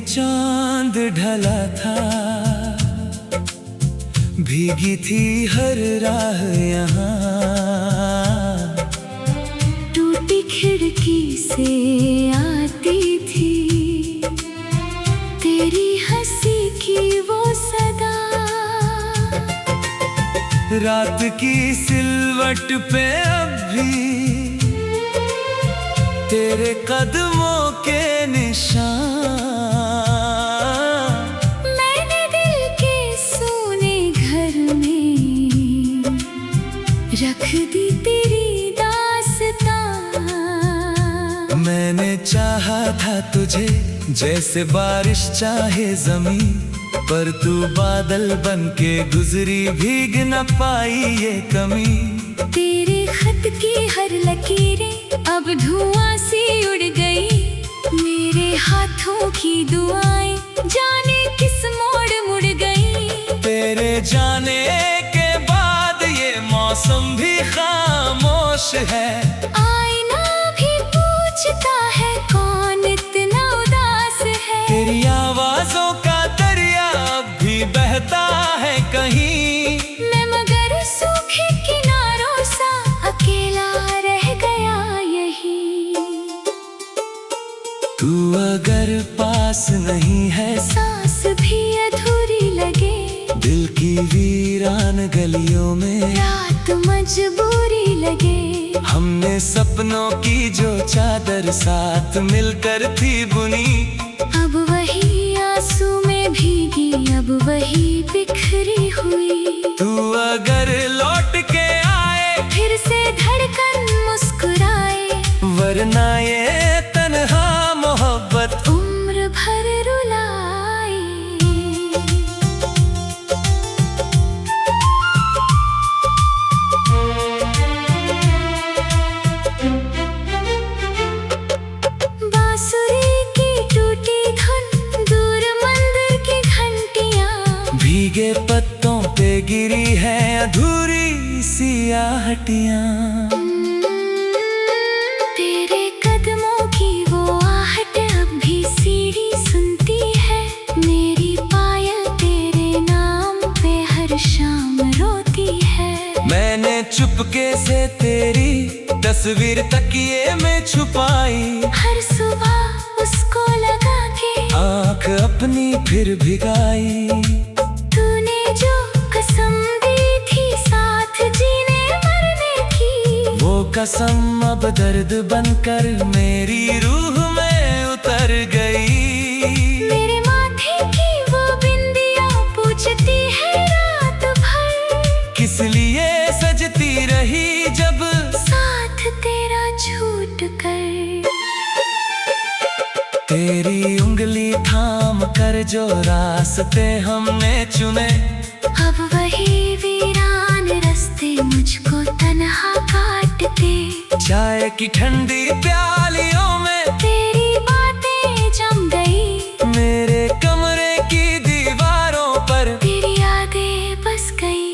में चांद ढला था, भीगी थी हर राह यहाँ। टूटी खिड़की से आती थी तेरी हंसी की वो सदा। रात की सिलवट पे अब भी तेरे कदमों के निशान। मैंने दिल के सोने घर में रख दी तेरी दास्तां। मैंने चाहा था तुझे जैसे बारिश चाहे जमीन, पर तू बादल बन के गुजरी, भीग न पाई ये कमी। तेरे खत की हर लकीरें अब धुआं सी उड़ गई, मेरे हाथों की दुआएं जाने किस मोड़ मुड़ गई। तेरे जाने के बाद ये मौसम भी खामोश है, आईना भी पूछता है कौन इतना उदास है। तेरी आवाजों का दरिया अब भी बहता है कहीं, मैं मगर सूखे किनारों सा अकेला रह गया यही। तू अगर पास नहीं है सांस भी अधूरी लगे, दिल की वीरान गलियों में रात मजबूरी लगे। हमने सपनों की जो चादर साथ मिलकर थी बुनी, अब वही आंसू में भीगी, अब वही बिखरी हुई। तू अगर लौट के आए फिर से धड़कन मुस्कुराए, वरना ये तन्हा मोहब्बत उम्र भर रुलाए। बांसुरी की टूटी धुन, दूर मंदिर की घंटियां, भीगे पत्तों पे गिरी है अधूरी सी आहटियां। तेरे कदमों की वो आहट अब भी सीढ़ी सुनती है, मेरी पायल तेरे नाम पे हर शाम रोती है। मैंने चुपके से तेरी तस्वीर तकिए में छुपाई, हर सुबह उसको लगा के आँख अपनी फिर भिगाई। तूने जो कसम दी थी साथ जीने मरने की, वो कसम अब दर्द बनकर मेरी रूह में उतर गई। मेरे माथे की वो बिंदिया पूछती है रात भर, किस लिए सजती रही जब साथ तेरा छूट कर। तेरी उंगली थाम कर जो रास्ते हमने चुने, अब वही वीरान रास्ते मुझको तन्हा काटते। चाय की ठंडी प्यालियों में तेरी बातें जम गई, मेरे कमरे की दीवारों पर तेरी यादें बस गई।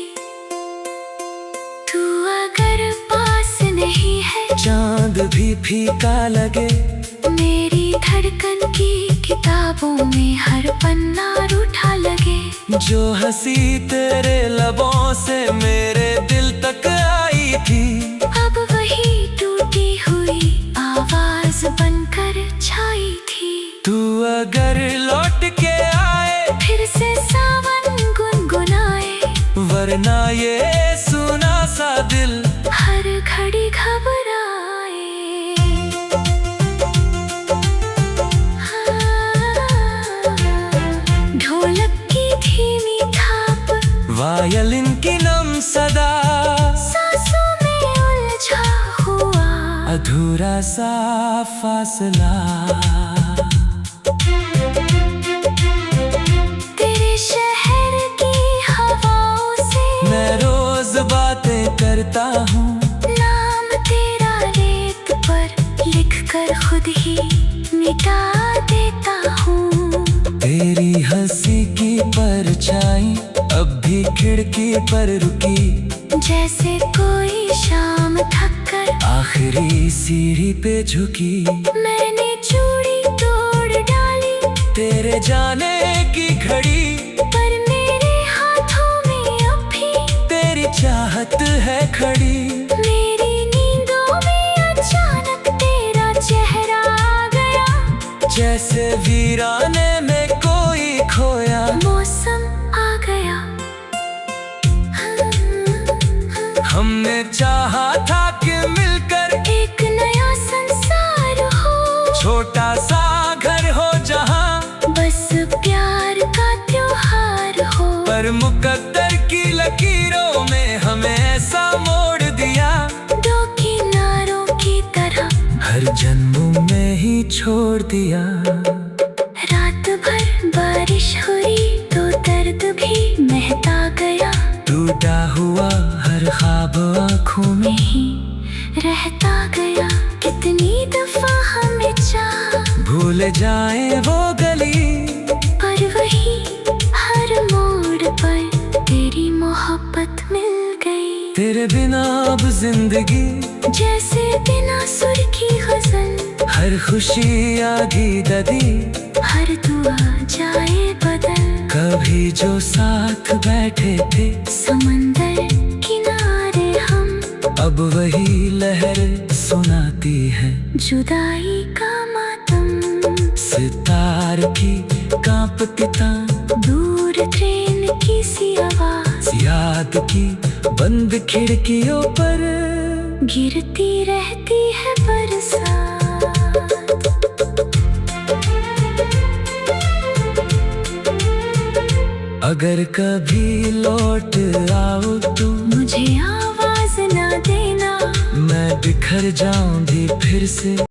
तू अगर पास नहीं है, चांद भी फीका लगे, मेरी धड़कन की किताबों में हर पन्ना रूठा लगे। जो हंसी तेरे लबों से मेरे दिल तक आई थी, अब वही टूटी हुई आवाज बनकर छाई थी। तू अगर लौट के आए फिर से सावन गुनगुनाए, वरना ये सुना सा दिल हर घड़ी घबराए। ढोलक की धीमी थाप, वायलिन की नम सदा, सांसों में उलझा हुआ अधूरा सा फासला। तेरे शहर की हवाओं से मैं रोज बातें करता हूँ, नाम तेरा रेत पर लिख कर खुद ही मिटा देता हूँ। तेरी हंसी की परछाई अब भी खिड़की पर रुकी, जैसे कोई शाम थक कर आखिरी सीढ़ी पे झुकी। मैंने चूड़ी तोड़ डाली, तेरे तेरे जाने की घड़ी, पर मेरे हाथों में अब भी तेरी चाहत है खड़ी। मेरी नींदों में अचानक तेरा चेहरा आ गया, जैसे वीराने में कोई खोया। मौसम आ गया। हमने चाहा था कि मिलकर एक नया संसार हो, छोटा सा घर हो जहाँ, बस प्यार का त्योहार हो। पर मुकद्दर की लकीरों में हमें ऐसा मोड़ दिया, दो किनारों की तरह हर जन्म में ही छोड़ दिया। रात भर बारिश हुई तो दर्द भी महता गया, टूटा हुआ हर ख्वाब आँखों में ही रहता गया। कितनी दफा हमें चाहा, भूल जाए वो गली, पर वही हर मोड़ पर तेरी मोहब्बत मिल गई। तेरे बिना अब जिंदगी जैसे बिना सुर की गजल, हर खुशी आधी ददी, हर दुआ जाए बदल। कभी जो साथ बैठे थे समंदर किनारे हम, अब वही लहर सुनाती है जुदाई का मातम। सितार की कांपती तान, दूर ट्रेन की सी आवाज, याद की बंद खिड़कियों पर गिरती रहती है बरसात। अगर कभी लौट आओ तुम, मुझे आवाज ना देना, मैं बिखर जाऊं भी फिर से।